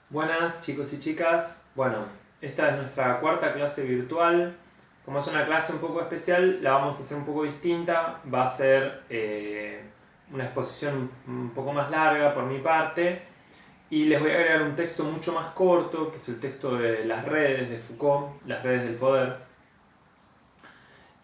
Buenas chicos y chicas. Bueno, esta es nuestra cuarta clase virtual. Como es una clase un poco especial, la vamos a hacer un poco distinta. Va a ser una exposición un poco más larga por mi parte. Y les voy a agregar un texto mucho más corto, que es el texto de las redes de Foucault, las redes del poder.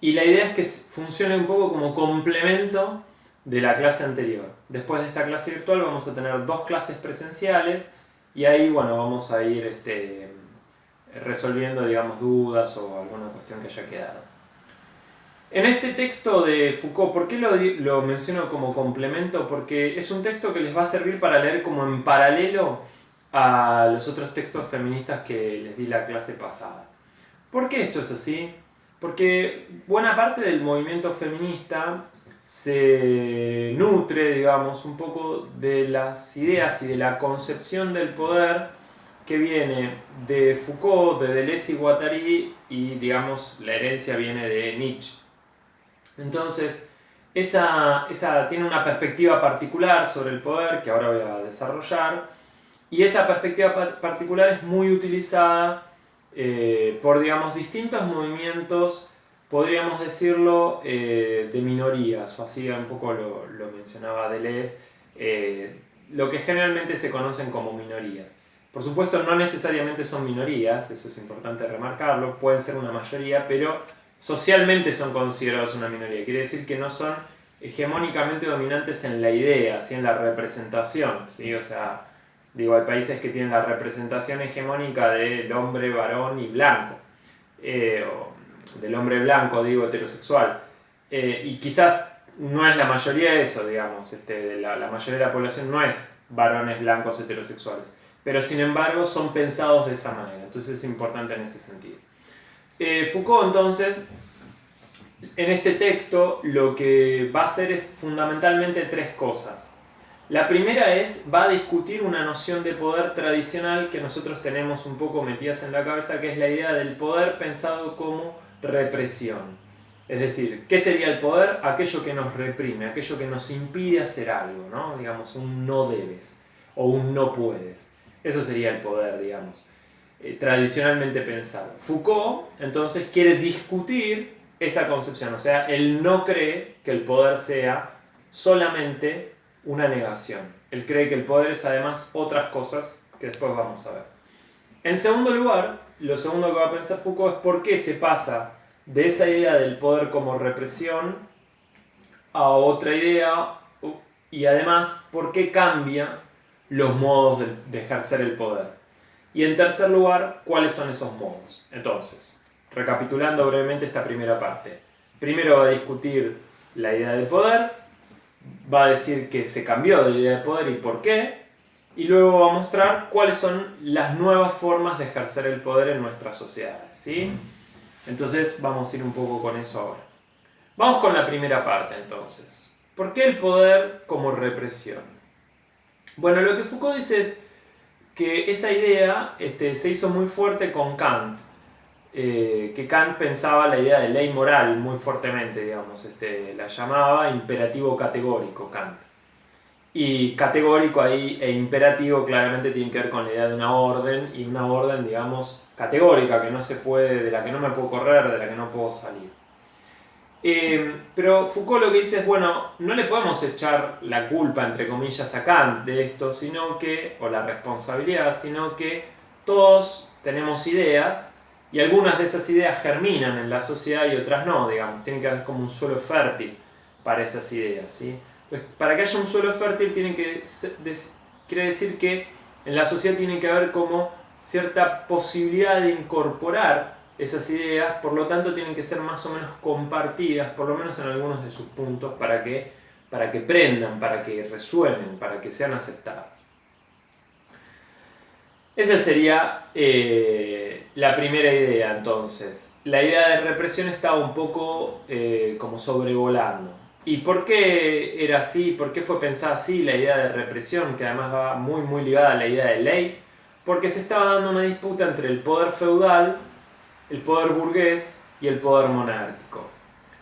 Y la idea es que funcione un poco como complemento de la clase anterior. Después de esta clase virtual vamos a tener dos clases presenciales y ahí bueno, vamos a ir resolviendo digamos, dudas o alguna cuestión que haya quedado. En este texto de Foucault, ¿por qué lo menciono como complemento? Porque es un texto que les va a servir para leer como en paralelo a los otros textos feministas que les di la clase pasada. ¿Por qué esto es así? Porque buena parte del movimiento feminista se nutre, digamos, un poco de las ideas y de la concepción del poder que viene de Foucault, de Deleuze y Guattari y, digamos, la herencia viene de Nietzsche. Entonces, esa tiene una perspectiva particular sobre el poder que ahora voy a desarrollar y esa perspectiva particular es muy utilizada por, digamos, distintos movimientos, podríamos decirlo, de minorías, o así un poco lo mencionaba Deleuze, lo que generalmente se conocen como minorías. Por supuesto, no necesariamente son minorías, eso es importante remarcarlo, pueden ser una mayoría, pero socialmente son considerados una minoría. Quiere decir que no son hegemónicamente dominantes en la idea, ¿sí? En la representación, ¿sí? O sea, digo, hay países que tienen la representación hegemónica del hombre varón y blanco, o del hombre blanco, digo, heterosexual. Y quizás no es la mayoría de eso, digamos, la mayoría de la población no es varones blancos heterosexuales, pero sin embargo son pensados de esa manera, entonces es importante en ese sentido. Foucault entonces, en este texto, lo que va a hacer es fundamentalmente tres cosas. La primera va a discutir una noción de poder tradicional que nosotros tenemos un poco metidas en la cabeza, que es la idea del poder pensado como represión. Es decir, ¿qué sería el poder? Aquello que nos reprime, aquello que nos impide hacer algo, ¿no? Digamos, un no debes o un no puedes. Eso sería el poder, digamos, tradicionalmente pensado. Foucault, entonces, quiere discutir esa concepción, o sea, él no cree que el poder sea solamente una negación. Él cree que el poder es además otras cosas que después vamos a ver. En segundo lugar, lo segundo que va a pensar Foucault es por qué se pasa de esa idea del poder como represión a otra idea y además por qué cambia los modos de ejercer el poder. Y en tercer lugar, ¿cuáles son esos modos? Entonces, recapitulando brevemente esta primera parte. Primero va a discutir la idea del poder, va a decir que se cambió de idea de poder y por qué, y luego va a mostrar cuáles son las nuevas formas de ejercer el poder en nuestras sociedades, ¿sí? Entonces vamos a ir un poco con eso ahora. Vamos con la primera parte entonces. ¿Por qué el poder como represión? Bueno, lo que Foucault dice es que esa idea se hizo muy fuerte con Kant, que Kant pensaba la idea de ley moral muy fuertemente, digamos, la llamaba imperativo categórico Kant. Y categórico ahí e imperativo claramente tienen que ver con la idea de una orden, y una orden, digamos, categórica, que no se puede, de la que no me puedo correr, de la que no puedo salir. Pero Foucault lo que dice es, bueno, no le podemos echar la culpa, entre comillas, a Kant de esto, sino que, o la responsabilidad, sino que todos tenemos ideas y algunas de esas ideas germinan en la sociedad y otras no, digamos, tienen que haber como un suelo fértil para esas ideas, ¿sí? Entonces, para que haya un suelo fértil quiere decir que en la sociedad tiene que haber como cierta posibilidad de incorporar esas ideas, por lo tanto tienen que ser más o menos compartidas, por lo menos en algunos de sus puntos, para que prendan, para que resuenen, para que sean aceptadas. Esa sería la primera idea entonces. La idea de represión estaba un poco como sobrevolando. ¿Y por qué era así? ¿Por qué fue pensada así la idea de represión, que además va muy ligada a la idea de ley? Porque se estaba dando una disputa entre el poder feudal, el poder burgués y el poder monárquico.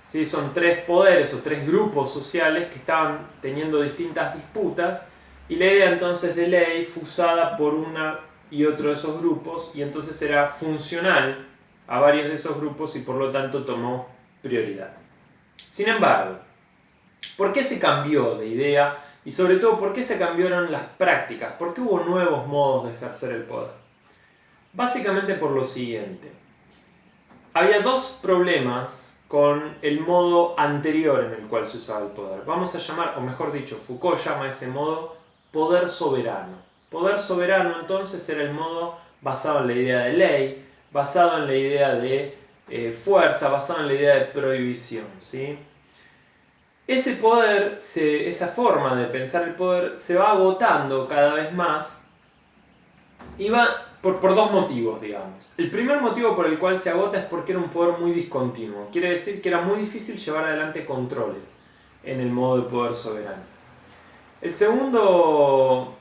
¿Sí? Son tres poderes o tres grupos sociales que estaban teniendo distintas disputas y la idea entonces de ley fue usada por una y otro de esos grupos, y entonces era funcional a varios de esos grupos y por lo tanto tomó prioridad. Sin embargo, ¿por qué se cambió de idea? Y sobre todo, ¿por qué se cambiaron las prácticas? ¿Por qué hubo nuevos modos de ejercer el poder? Básicamente por lo siguiente. Había dos problemas con el modo anterior en el cual se usaba el poder. Vamos a llamar, o mejor dicho, Foucault llama ese modo poder soberano. Poder soberano entonces era el modo basado en la idea de ley, basado en la idea de fuerza, basado en la idea de prohibición, ¿sí? Ese poder, esa forma de pensar el poder se va agotando cada vez más y va por dos motivos, digamos. El primer motivo por el cual se agota es porque era un poder muy discontinuo. Quiere decir que era muy difícil llevar adelante controles en el modo de poder soberano. El segundo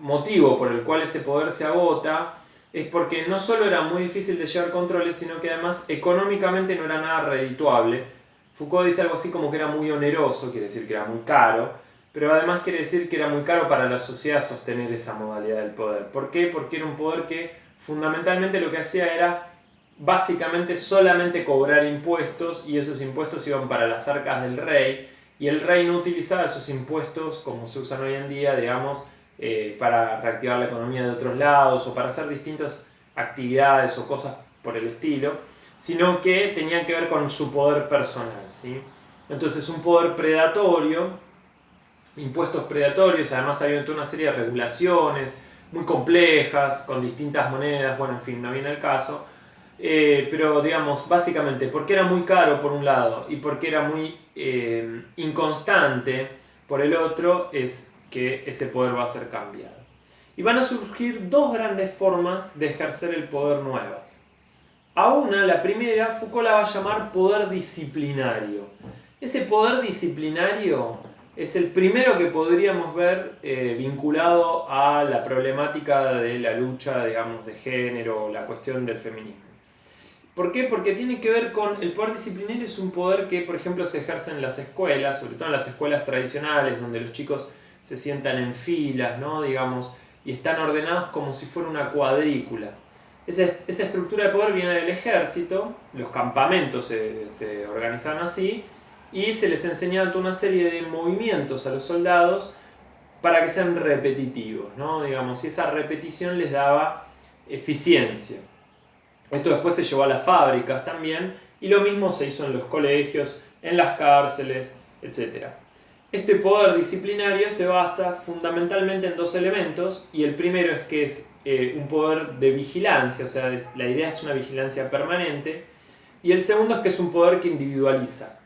motivo por el cual ese poder se agota es porque no solo era muy difícil de llevar controles, sino que además económicamente no era nada redituable. Foucault dice algo así como que era muy oneroso, quiere decir que era muy caro, pero además quiere decir que era muy caro para la sociedad sostener esa modalidad del poder. ¿Por qué? Porque era un poder que fundamentalmente lo que hacía era básicamente solamente cobrar impuestos, y esos impuestos iban para las arcas del rey, y el rey no utilizaba esos impuestos como se usan hoy en día, digamos, para reactivar la economía de otros lados o para hacer distintas actividades o cosas por el estilo, sino que tenían que ver con su poder personal, ¿sí? Entonces un poder predatorio, impuestos predatorios, además había toda una serie de regulaciones muy complejas, con distintas monedas, bueno, en fin, no viene el caso, pero digamos, básicamente, porque era muy caro por un lado y porque era muy inconstante por el otro, es que ese poder va a ser cambiado. Y van a surgir dos grandes formas de ejercer el poder nuevas. A una, la primera, Foucault la va a llamar poder disciplinario. Ese poder disciplinario es el primero que podríamos ver vinculado a la problemática de la lucha, digamos, de género, la cuestión del feminismo. ¿Por qué? Porque tiene que ver con el poder disciplinario. Es un poder que, por ejemplo, se ejerce en las escuelas, sobre todo en las escuelas tradicionales, donde los chicos se sientan en filas, ¿no? Digamos, y están ordenados como si fuera una cuadrícula. Esa estructura de poder viene del ejército, los campamentos se organizaban así, y se les enseñaba toda una serie de movimientos a los soldados para que sean repetitivos, ¿no? Digamos, y esa repetición les daba eficiencia. Esto después se llevó a las fábricas también, y lo mismo se hizo en los colegios, en las cárceles, etc. Este poder disciplinario se basa fundamentalmente en dos elementos, y el primero es que es un poder de vigilancia, o sea, la idea es una vigilancia permanente, y el segundo es que es un poder que individualiza.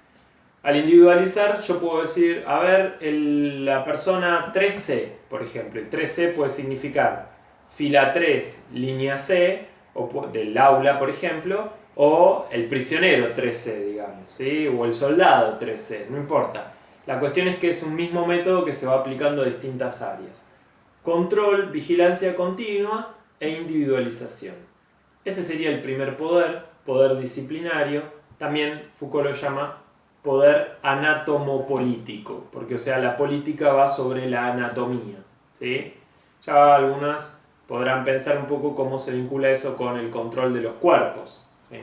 Al individualizar yo puedo decir, a ver, la persona 3C, por ejemplo, y 3C puede significar fila 3, línea C, o del aula, por ejemplo, o el prisionero 3C, digamos, ¿sí? O el soldado 3C, no importa. La cuestión es que es un mismo método que se va aplicando a distintas áreas. Control, vigilancia continua e individualización. Ese sería el primer poder, poder disciplinario. También Foucault lo llama poder anatomopolítico, porque o sea, la política va sobre la anatomía, ¿sí? Ya algunas podrán pensar un poco cómo se vincula eso con el control de los cuerpos, ¿sí?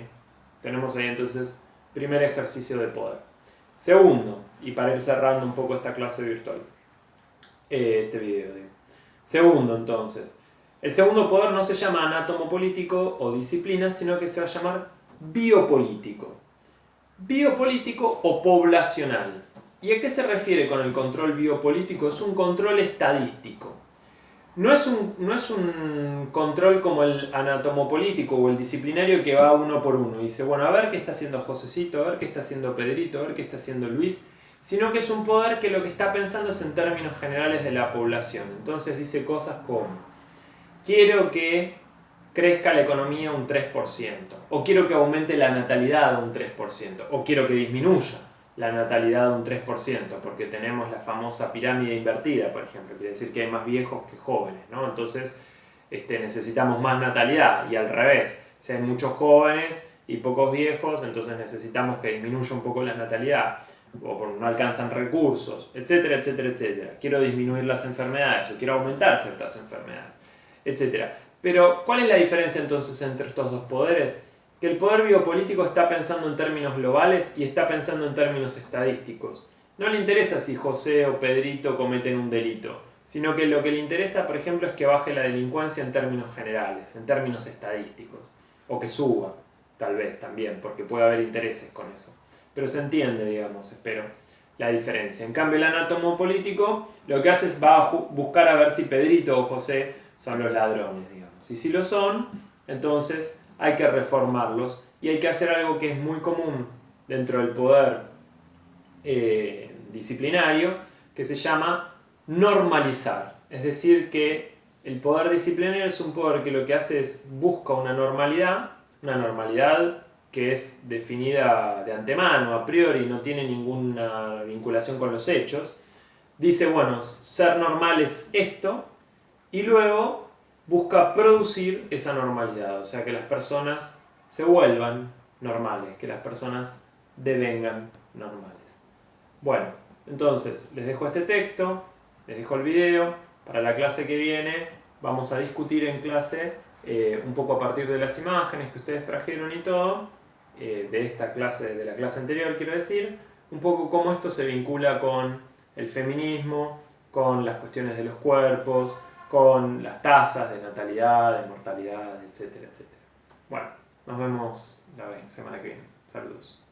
Tenemos ahí entonces primer ejercicio de poder. Segundo, y para ir cerrando un poco esta clase virtual, este video, digo. Segundo, entonces, el segundo poder no se llama anatomopolítico o disciplina, sino que se va a llamar biopolítico. Biopolítico o poblacional. ¿Y a qué se refiere con el control biopolítico? Es un control estadístico. No es un control como el anatomopolítico o el disciplinario que va uno por uno y dice, bueno, a ver qué está haciendo Josecito, a ver qué está haciendo Pedrito, a ver qué está haciendo Luis, sino que es un poder que lo que está pensando es en términos generales de la población. Entonces dice cosas como, quiero que crezca la economía un 3%, o quiero que aumente la natalidad un 3%, o quiero que disminuya la natalidad un 3%, porque tenemos la famosa pirámide invertida, por ejemplo, quiere decir que hay más viejos que jóvenes, ¿no? Entonces necesitamos más natalidad, y al revés, si hay muchos jóvenes y pocos viejos, entonces necesitamos que disminuya un poco la natalidad, o no alcanzan recursos, etcétera, etcétera, etcétera. Quiero disminuir las enfermedades, o quiero aumentar ciertas enfermedades, etcétera. Pero, ¿cuál es la diferencia entonces entre estos dos poderes? Que el poder biopolítico está pensando en términos globales y está pensando en términos estadísticos. No le interesa si José o Pedrito cometen un delito, sino que lo que le interesa, por ejemplo, es que baje la delincuencia en términos generales, en términos estadísticos. O que suba, tal vez también, porque puede haber intereses con eso. Pero se entiende, digamos, espero, la diferencia. En cambio, el anátomo político lo que hace es va a buscar a ver si Pedrito o José son los ladrones, digamos. Y si lo son, entonces hay que reformarlos y hay que hacer algo que es muy común dentro del poder disciplinario, que se llama normalizar. Es decir, que el poder disciplinario es un poder que lo que hace es busca una normalidad que es definida de antemano, a priori, no tiene ninguna vinculación con los hechos. Dice, bueno, ser normal es esto, y luego busca producir esa normalidad, o sea, que las personas se vuelvan normales, que las personas devengan normales. Bueno, entonces les dejo este texto, les dejo el video. Para la clase que viene vamos a discutir en clase un poco a partir de las imágenes que ustedes trajeron y todo, de esta clase, de la clase anterior quiero decir, un poco cómo esto se vincula con el feminismo, con las cuestiones de los cuerpos, con las tasas de natalidad, de mortalidad, etcétera, etcétera. Bueno, nos vemos la semana que viene. Saludos.